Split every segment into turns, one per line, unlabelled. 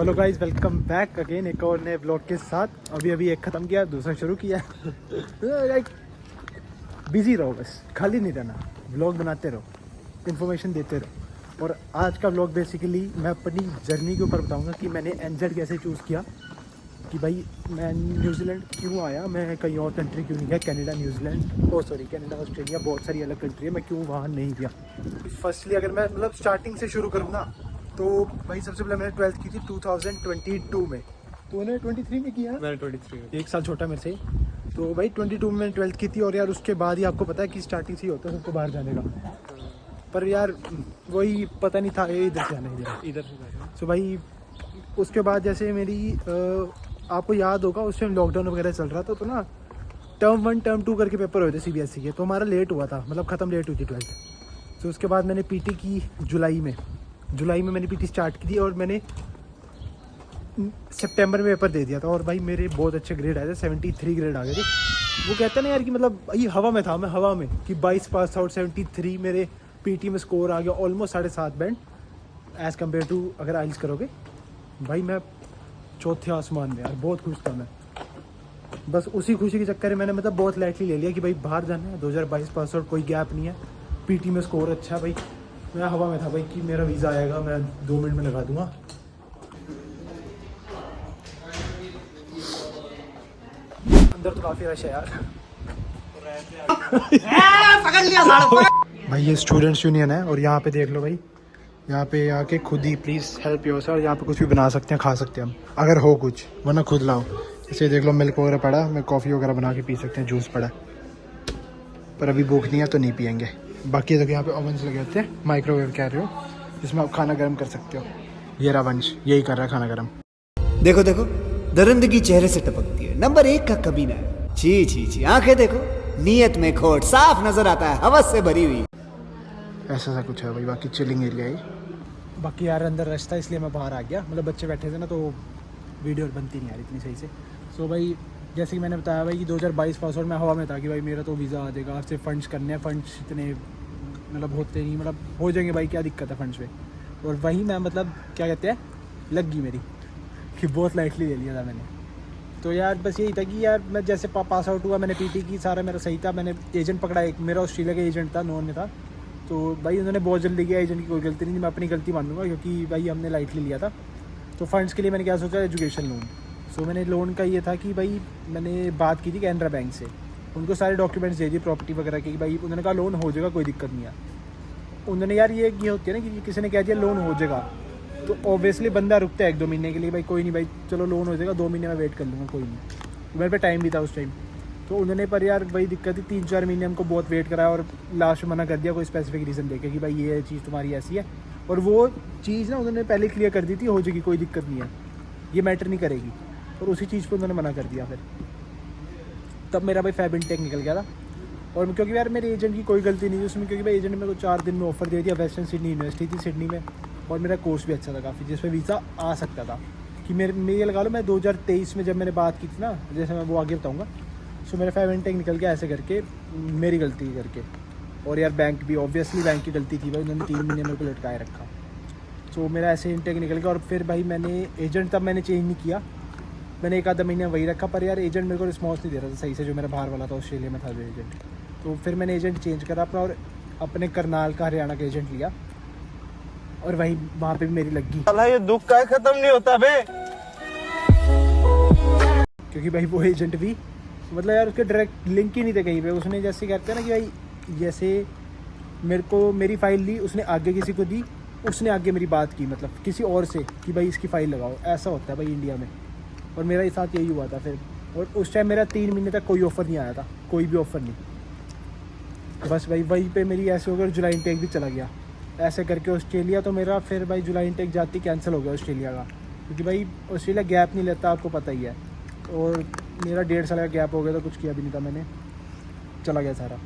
Hello guys, welcome back again एक और नए ब्लॉग के साथ। अभी एक ख़त्म किया, दूसरा शुरू किया। लाइक बिजी रहो, बस खाली नहीं रहना, ब्लॉग बनाते रहो, इन्फॉर्मेशन देते रहो। और आज का ब्लॉग बेसिकली मैं अपनी जर्नी के ऊपर बताऊंगा कि मैंने एनजेड कैसे चूज़ किया, कि भाई मैं न्यूजीलैंड क्यों आया, मैं कहीं और कंट्री क्यों नहीं गया, कनाडा न्यूजीलैंड कनाडा ऑस्ट्रेलिया, बहुत सारी अलग कंट्री है, मैं क्यों वहाँ नहीं गया। फर्स्टली अगर मैं मतलब स्टार्टिंग से शुरू करूँ ना, तो भाई सबसे पहले मैंने 12th की थी 2022 में। तो उन्होंने 23 में किया, मैंने 23 एक साल छोटा मेरे से। तो भाई 22 में मैंने 12th की थी। और यार उसके बाद ही आपको पता है कि स्टार्टिंग से ही होता है सबको बाहर जाने का, पर यार वही पता नहीं था ये इधर से आना इधर से। तो भाई उसके बाद जैसे मेरी आपको याद होगा उस टाइम लॉकडाउन वगैरह चल रहा था, तो ना टर्म 1 टर्म 2 करके पेपर हुए थे CBSE के, तो हमारा लेट हुआ था, मतलब ख़त्म लेट हुई थी 12th। तो उसके बाद मैंने PT की जुलाई में मैंने PT स्टार्ट की थी, और मैंने सितंबर में पेपर दे दिया था। और भाई मेरे बहुत अच्छे ग्रेड आए थे, 73 ग्रेड आ गए थे। वो कहते हैं ना यार कि मतलब ये हवा में था, मैं हवा में कि 22 पास आउट, 73 मेरे PT में स्कोर आ गया, almost 7.5 band as compare to अगर आइल्स करोगे। भाई मैं चौथे आसमान में, यार बहुत खुश था मैं। बस उसी खुशी के चक्कर में मैंने मतलब बहुत लाइटली ले लिया कि भाई बाहर जाना है, 2022 पास आउट, कोई गैप नहीं है, PT में स्कोर अच्छा है। भाई मैं हवा में था भाई कि मेरा वीज़ा आएगा, मैं 2 मिनट में लगा दूंगा। अंदर तो काफ़ी रश है यार। पकड़ लिया भाई, ये स्टूडेंट्स यूनियन है, और यहाँ पे देख लो भाई, यहाँ पे आके खुद ही प्लीज़ हेल्प योरसेल्फ, और यहाँ पे कुछ भी बना सकते हैं, खा सकते हैं हम अगर हो कुछ, वरना खुद लाओ। जैसे देख लो मिल्क वगैरह पड़ा, मैं कॉफ़ी वगैरह बना के पी सकते हैं, जूस पड़ा, पर अभी भूख नहीं है तो नहीं पियेंगे। बाकी देखो यहाँ पे ओवन्स लगे होते हैं, माइक्रोवेव कह रहे हो, जिसमें आप खाना गर्म कर सकते हो। ये रहा वंश, यही कर रहा है खाना गर्म।
देखो देखो, दरिंदगी चेहरे से टपकती है, नंबर 1 का कमीना है। छी छी छी, आंखें देखो, नीयत में खोट, साफ नजर आता है, हवस से भरी हुई।
ऐसा सा कुछ है भाई। बाकी चिलिंग एरिया है। बाकी यार अंदर रश था, इसलिए मैं बाहर आ गया, मतलब बच्चे बैठे थे ना, तो वीडियो बनती नहीं यार इतनी सही से। सो भाई जैसे कि मैंने बताया भाई कि 2022 पास आउट, मैं हवा में था कि भाई मेरा तो वीज़ा आ जाएगा, आपसे फ़ंड्स करने हैं, फ़ंड्स इतने मतलब होते नहीं, मतलब हो जाएंगे भाई, क्या दिक्कत है फ़ंड्स पे। और वही मैं मतलब क्या कहते हैं, लग गई मेरी कि बहुत लाइटली ले लिया था मैंने। तो यार बस यही था कि यार मैं जैसे पास आउट हुआ, मैंने PT की, सारा मेरा सही था। मैंने एजेंट पकड़ा, एक मेरा ऑस्ट्रेलिया का एजेंट था, नॉन में था। तो भाई उन्होंने बहुत जल्दी किया, एजेंट की कोई गलती नहीं थी, मैं अपनी गलती मानूंगा, क्योंकि भाई हमने लाइटली लिया था। तो फंड्स के लिए मैंने क्या सोचा, एजुकेशन लोन। सो मैंने लोन का ये था कि भाई मैंने बात की थी कैनरा बैंक से, उनको सारे डॉक्यूमेंट्स दे दिए प्रॉपर्टी वगैरह के, कि भाई उन्होंने कहा लोन हो जाएगा, कोई दिक्कत नहीं है। उन्होंने यार ये होती है ना कि किसी ने कह दिया लोन हो जाएगा, तो ऑब्वियसली बंदा रुकता है 1-2 महीने के लिए, भाई कोई नहीं भाई चलो लोन हो जाएगा, 2 महीने में वेट कर लूँगा, कोई नहीं। मेरे पे टाइम भी था उस टाइम। तो उन्होंने पर यार वही दिक्कत थी, 3-4 महीने हमको बहुत वेट कराया, और लास्ट में मना कर दिया कोई स्पेसिफिक रीज़न देके कि भाई ये चीज़ तुम्हारी ऐसी है। और वो चीज़ ना उन्होंने पहले क्लियर कर दी थी, हो जाएगी, कोई दिक्कत नहीं है, ये मैटर नहीं करेगी। और उसी चीज़ पर उन्होंने मना कर दिया फिर। तब मेरा भाई फैब इनटेक निकल गया था। और क्योंकि यार मेरे एजेंट की कोई गलती नहीं थी उसमें, क्योंकि भाई एजेंट ने मेरे को 4 दिन में ऑफर दे दिया, वेस्टर्न सिडनी यूनिवर्सिटी थी सिडनी में, और मेरा कोर्स भी अच्छा था काफ़ी, जिसमें वीज़ा आ सकता था। कि मैं ये लगा लो, मैं 2023 में जब मैंने बात की थी ना, जैसे मैं वो आगे बताऊँगा। सो मेरा फैब इनटेक निकल गया ऐसे करके, मेरी गलती करके। और यार बैंक भी ऑब्वियसली बैंक की गलती थी भाई, उन्होंने 3 महीने मेरे को लटकाए रखा। सो मेरा ऐसे इनटेक निकल गया। और फिर भाई मैंने एजेंट तब मैंने चेंज नहीं किया, मैंने 1-आधा महीने वही रखा, पर यार एजेंट मेरे को रिस्पॉन्स नहीं दे रहा था सही से, जो मेरा बाहर वाला था, ऑस्ट्रेलिया में था जो एजेंट। तो फिर मैंने एजेंट चेंज करा अपना, और अपने करनाल का, हरियाणा का एजेंट लिया, और वहीं वहाँ पे भी मेरी लग गई।
ये दुख का खत्म नहीं होता बे,
क्योंकि भाई वो एजेंट भी मतलब यार उसके डायरेक्ट लिंक ही नहीं थे कहीं पे। उसने जैसे कहते हैं ना कि भाई जैसे मेरे को मेरी फ़ाइल ली, उसने आगे किसी को दी, उसने आगे मेरी बात की मतलब किसी और से कि भाई इसकी फ़ाइल लगाओ, ऐसा होता है भाई इंडिया में। और मेरा इस साथ यही हुआ था फिर। और उस टाइम मेरा 3 महीने तक कोई ऑफ़र नहीं आया था, कोई भी ऑफ़र नहीं। बस भाई वहीं पे मेरी ऐसे हो गया, जुलाई इनटेक भी चला गया ऐसे करके ऑस्ट्रेलिया। तो मेरा फिर भाई जुलाई इनटेक जाती कैंसिल हो गया ऑस्ट्रेलिया का, क्योंकि भाई ऑस्ट्रेलिया गैप नहीं लेता, आपको पता ही है। और मेरा 1.5 साल का गैप हो गया था, कुछ किया भी नहीं था मैंने, चला गया सारा,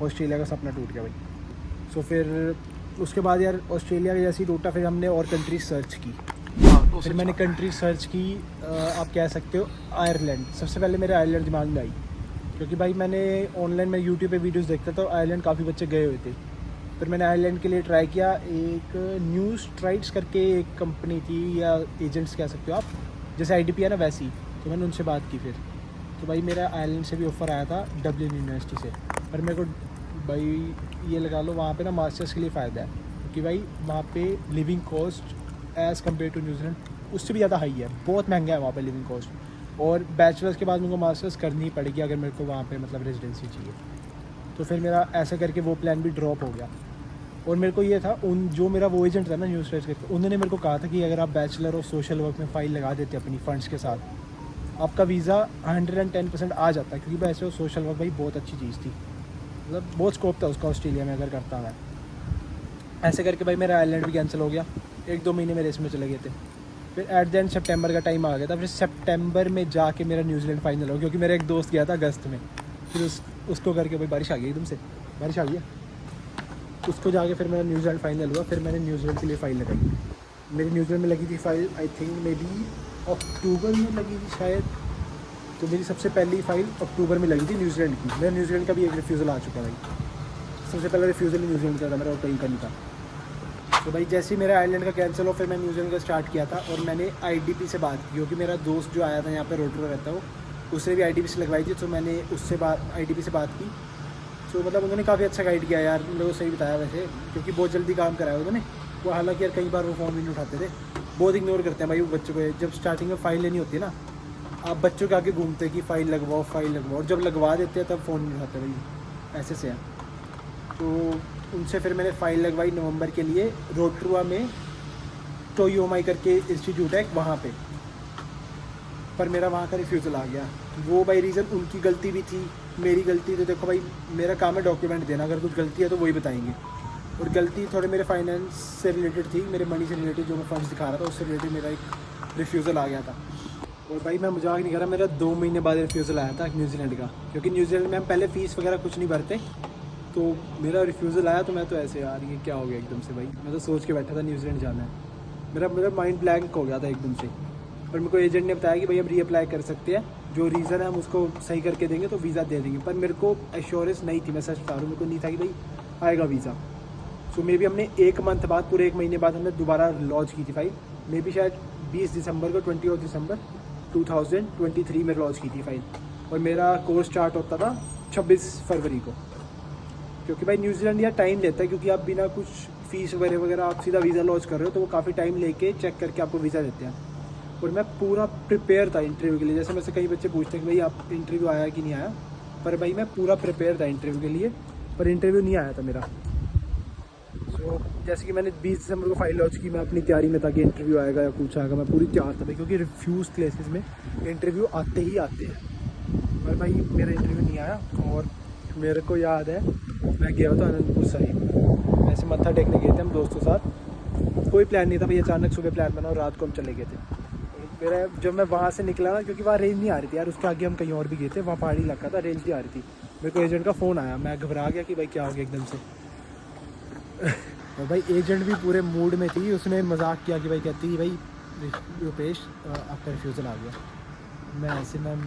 ऑस्ट्रेलिया का सपना टूट गया भाई। सो फिर उसके बाद यार ऑस्ट्रेलिया का जैसे ही टूटा, फिर हमने और कंट्री सर्च की। फिर मैंने कंट्री सर्च की, आप कह सकते हो आयरलैंड। सबसे पहले मेरे आयरलैंड दिमाग में आई, क्योंकि भाई मैंने ऑनलाइन में यूट्यूब पे वीडियोस देखता था, आयरलैंड काफ़ी बच्चे गए हुए थे। फिर मैंने आयरलैंड के लिए ट्राई किया। एक न्यू स्ट्राइड्स करके एक कंपनी थी, या एजेंट्स कह सकते हो आप, जैसे IDP है ना वैसी। तो मैंने उनसे बात की फिर, तो भाई मेरा आयरलैंड से भी ऑफ़र आया था डब्लिन यूनिवर्सिटी से। पर मेरे को भाई ये लगा लो वहाँ पे ना मास्टर्स के लिए फ़ायदा है, क्योंकि भाई वहाँ पे living cost as compare to New Zealand उससे भी ज़्यादा हाई है, बहुत महंगा है वहाँ पे लिविंग कॉस्ट। और बैचलर्स के बाद मेरे को मास्टर्स करनी ही पड़ेगी अगर मेरे को वहाँ पे मतलब रेजिडेंसी चाहिए। तो फिर मेरा ऐसा करके वो प्लान भी ड्रॉप हो गया। और मेरे को ये था, उन जो मेरा वो एजेंट था ना न्यूज़ ट्रेड करके, उन्होंने मेरे को कहा था कि अगर आप बैचलर ऑफ सोशल वर्क में फ़ाइल लगा देते अपनी फ़ंड्स के साथ, आपका वीज़ा 110% आ जाता है। क्योंकि वैसे वो सोशल वर्क भाई बहुत अच्छी चीज़ थी, मतलब बहुत स्कोप था उसका ऑस्ट्रेलिया में अगर करता मैं। ऐसे करके भाई मेरा आयरलैंड भी कैंसिल हो गया। 1-2 महीने मेरे इसमें चले गए थे। फिर एट द एंड सितंबर का टाइम आ गया था। फिर सितंबर में जाके मेरा न्यूजीलैंड फाइनल हो, क्योंकि मेरा एक दोस्त गया था अगस्त में। फिर उसको करके भाई बारिश आ गई, एकदम से बारिश आ गई है, उसको जाके फिर मेरा न्यूजीलैंड फाइनल हुआ। फिर मैंने न्यूजीलैंड के लिए फ़ाइल लगाई। मेरी न्यूजीलैंड में लगी थी file, I think maybe October में लगी थी शायद। तो मेरी सबसे पहली फ़ाइल अक्टूबर में लगी थी न्यूजीलैंड की। मेरा न्यूजीलैंड का भी एक रिफ्यूज़ल आ चुका है भाई। सबसे पहला रिफ्यूज़ल ही न्यूजीलैंड का था मेरा, और कहीं का नहीं था। तो भाई जैसे ही मेरा आयरलैंड का कैंसिल हो, फिर मैं न्यूजीलैंड का स्टार्ट किया था। और मैंने IDP से बात की, क्योंकि मेरा दोस्त जो आया था यहाँ पे रोटरो रहता हो, उससे भी IDP से लगवाई थी। तो मैंने उससे IDP से बात की। तो मतलब उन्होंने काफ़ी अच्छा गाइड किया यार, उन लोगों को सही बताया वैसे, क्योंकि बहुत जल्दी काम कराया उन्होंने। वो हालांकि यार कई बार वो फ़ोन भी नहीं उठाते थे, बहुत इग्नोर करते हैं भाई वो बच्चों को। जब स्टार्टिंग में फ़ाइल लेनी होती है ना, आप बच्चों के आगे घूमते हैं कि फ़ाइल लगवाओ फ़ाइल लगवाओ, और जब लगवा देते हैं तब फ़ोन नहीं उठाते भाई, ऐसे से है। तो उनसे फिर मैंने फ़ाइल लगवाई नवंबर के लिए रोटरुआ में, टोयोमाई करके इंस्टीट्यूट है वहाँ पे। पर मेरा वहाँ का रिफ्यूज़ल आ गया। वो भाई रीज़न उनकी गलती भी थी, मेरी गलती। तो देखो भाई मेरा काम है डॉक्यूमेंट देना, अगर कुछ गलती है तो वही बताएंगे। और गलती थोड़े मेरे फाइनेंस से रिलेटेड थी, मेरे मनी से रिलेटेड, जो मैं फंड्स दिखा रहा था उससे रिलेटेड मेरा एक रिफ्यूज़ल आ गया था। और भाई मैं मजाक नहीं कर रहा, मेरा 2 महीने बाद रिफ्यूज़ल आया था न्यूजीलैंड का। क्योंकि न्यूजीलैंड में हम पहले फ़ीस वगैरह कुछ नहीं भरते, तो मेरा रिफ्यूज़ल आया। तो मैं तो ऐसे यार ये क्या हो गया एकदम से भाई, मैं तो सोच के बैठा था न्यूजीलैंड जाना है। मेरा माइंड ब्लैंक हो गया था एकदम से। और मेरे को एजेंट ने बताया कि भाई हम रीअप्लाई कर सकते हैं, जो रीज़न है हम उसको सही करके देंगे तो वीज़ा दे देंगे। पर मेरे को एश्योरेंस नहीं थी, मैं सच बता रहा हूँ, मेरे को नहीं था कि भाई आएगा वीज़ा। सो मे बी हमने 1 मंथ बाद, पूरे 1 महीने बाद हमने दोबारा लॉन्च की थी फाइल। मे बी शायद 20 दिसंबर को, 20 दिसंबर 2023 में लॉन्च की थी फाइल। और मेरा कोर्स स्टार्ट होता था 26 फरवरी को। क्योंकि भाई न्यूजीलैंड यार टाइम लेता है, क्योंकि आप बिना कुछ फ़ीस वगैरह आप सीधा वीज़ा लॉन्च कर रहे हो, तो वो काफ़ी टाइम लेके चेक करके आपको वीज़ा देते हैं। और मैं पूरा प्रिपेयर था इंटरव्यू के लिए। जैसे मेरे से कई बच्चे पूछते हैं कि भाई आप इंटरव्यू आया कि नहीं आया, पर भाई मैं पूरा प्रिपेयर था इंटरव्यू के लिए, पर इंटरव्यू नहीं आया था मेरा। सो जैसे कि मैंने 20 दिसंबर को फाइल लॉन्च की, मैं अपनी तैयारी में था कि इंटरव्यू आएगा या कुछ आएगा, मैं पूरी तैयार था भाई, क्योंकि रिफ्यूज़ प्लेसेस में इंटरव्यू आते ही आते हैं। पर भाई मेरा इंटरव्यू नहीं आया। और मेरे को याद है मैं गया था अनंतपुर साहिब, ऐसे मत्था टेकने गए थे हम दोस्तों के साथ। कोई प्लान नहीं था भाई, अचानक सुबह प्लान बना और रात को हम चले गए थे। मेरा जब मैं वहाँ से निकला ना, क्योंकि वहाँ रेंज नहीं आ रही थी यार, उसके आगे हम कहीं और भी गए थे, वहाँ पहाड़ी इलाका था, रेंज नहीं आ रही थी। मेरे को एजेंट का फ़ोन आया, मैं घबरा गया कि भाई क्या हो गया एकदम से। और भाई एजेंट भी पूरे मूड में थी, उसने मजाक किया कि भाई कहती भाई रुपेश आपका रिफ्यूज़ल आ गया। मैं ऐसे मैम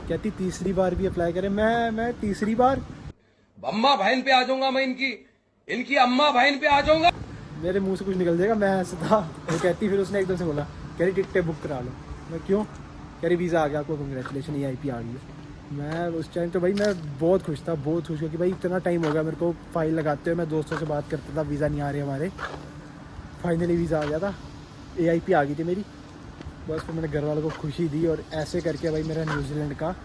कहती तीसरी बार भी अप्लाई करें। मैं तीसरी बार
अम्मा बहन पे आ जाऊंगा मैं, इनकी अम्मा बहन पे आ जाऊंगा।
मेरे मुंह से कुछ निकल जाएगा, मैं ऐसा था। वो कहती, फिर उसने एकदम से बोला कह रही टिकटें बुक करा लो। मैं क्यों? कह रही वीज़ा आ गया आपको, कंग्रेचुलेशन EIP आ गई है। मैं उस टाइम तो भाई मैं बहुत खुश था, बहुत खुश, क्योंकि भाई इतना टाइम हो गया मेरे को फ़ाइल लगाते हुए। मैं दोस्तों से बात करता था, वीज़ा नहीं आ रहे हमारे। फाइनली वीज़ा आ गया था, EIP आ गई थी मेरी। बस फिर मैंने घर वालों को खुशी दी, और ऐसे करके भाई मेरा न्यूजीलैंड का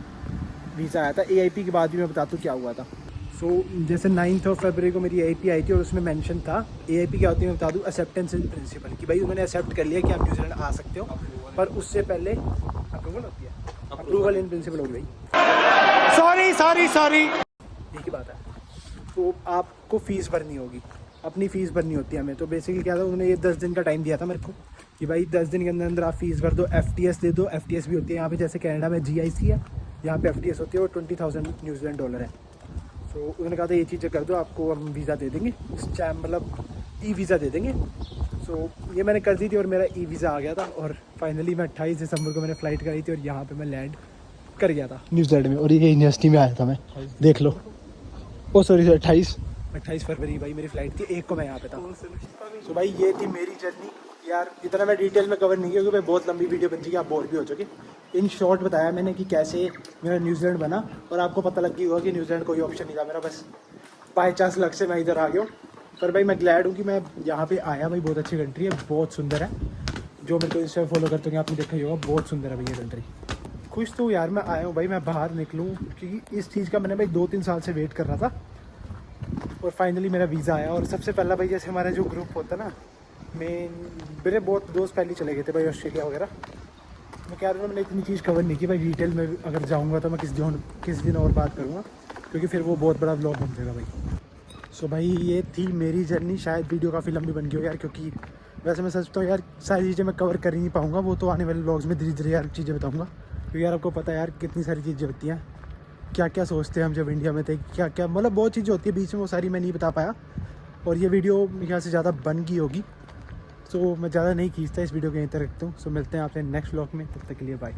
वीज़ा आया था। EIP के बाद भी मैं बताता हूँ क्या हुआ था। सो जैसे 9 फरवरी को मेरी EIP आई थी, और उसमें मेंशन था EIP क्या होती है मैं बता दूँ, एक्सेप्टेंस इन प्रिंसिपल, कि भाई उन्होंने एक्सेप्ट कर लिया कि आप न्यूजीलैंड आ सकते हो। पर उससे पहले अप्रूवल होती है, अप्रूवल इन प्रिंसिपल हो गई। सॉरी यही बात है। तो आपको फ़ीस भरनी होगी, अपनी फ़ीस भरनी होती है हमें। तो बेसिकली क्या था, उन्होंने ये 10 दिन का टाइम दिया था मेरे को कि भाई 10 दिन के अंदर अंदर आप फ़ीस भर दो, FTS दे दो। FTS भी होती है यहाँ पे, जैसे कनाडा में GIC है, यहाँ पे FTS होती है, और 20,000 न्यूजीलैंड डॉलर है। तो उन्होंने कहा था ये चीज़ें कर दो, आपको हम वीज़ा दे देंगे, मतलब E-वीज़ा दे देंगे। सो ये मैंने कर दी थी, और मेरा E-वीज़ा आ गया था। और फाइनली मैं 28 दिसंबर को मैंने फ़्लाइट कराई थी, और यहाँ पे मैं लैंड कर गया था न्यूजीलैंड में। और ये यूनिवर्सिटी में आया था मैं, देख लो। ओ सॉरी 28 28 फरवरी भाई मेरी फ़्लाइट थी, 1 को मैं यहाँ पे था। सो भाई ये थी मेरी जर्नी यार। इतना मैं डिटेल में कवर नहीं किया क्योंकि बहुत लंबी वीडियो बन चुकी, आप बोर भी हो चुके। इन शॉर्ट बताया मैंने कि कैसे मेरा न्यूजीलैंड बना, और आपको पता लग गया होगा कि न्यूजीलैंड कोई ऑप्शन नहीं था मेरा, बस बाई चांस लक से मैं इधर आ गया हूँ। पर भाई मैं ग्लैड हूँ कि मैं यहाँ पे आया। भाई बहुत अच्छी कंट्री है, बहुत सुंदर है। जो मेरे को इंस्टा फॉलो करते होंगे आपने देखा ही होगा, बहुत सुंदर है भाई ये कंट्री। खुश तो यार मैं आया हूँ भाई, मैं बाहर निकलूँ क्योंकि इस चीज़ का मैंने भाई 2-3 साल से वेट कर रहा था, और फाइनली मेरा वीज़ा आया। और सबसे पहला भाई जैसे हमारा जो ग्रुप होता ना, मेरे बहुत दोस्त पहले चले गए थे भाई ऑस्ट्रेलिया वगैरह। मैं कह रहा हूँ मैंने इतनी चीज़ कवर नहीं की भाई, डिटेल में अगर जाऊँगा तो मैं किस दिन और बात करूँगा, क्योंकि फिर वो बहुत बड़ा व्लॉग बन जाएगा भाई। सो भाई ये थी मेरी जर्नी। शायद वीडियो काफ़ी लंबी बन गई हो यार, क्योंकि वैसे मैं सोचता हूँ यार सारी चीज़ें मैं कवर कर ही नहीं पाऊँगा, वो तो आने वाले व्लॉग्स में धीरे धीरे यार चीज़ें बताऊँगा। क्योंकि यार आपको पता है यार कितनी सारी चीज़ें होती हैं, क्या क्या सोचते हैं हम जब इंडिया में थे, क्या क्या मतलब बहुत चीज़ें होती है बीच में, वो सारी मैं नहीं बता पाया। और ये वीडियो यहाँ से ज़्यादा बन गई होगी, सो मैं ज़्यादा नहीं खींचता, इस वीडियो को यहीं तक रखता हूँ। सो मिलते हैं आपसे नेक्स्ट व्लॉग में, तब तक के लिए बाय।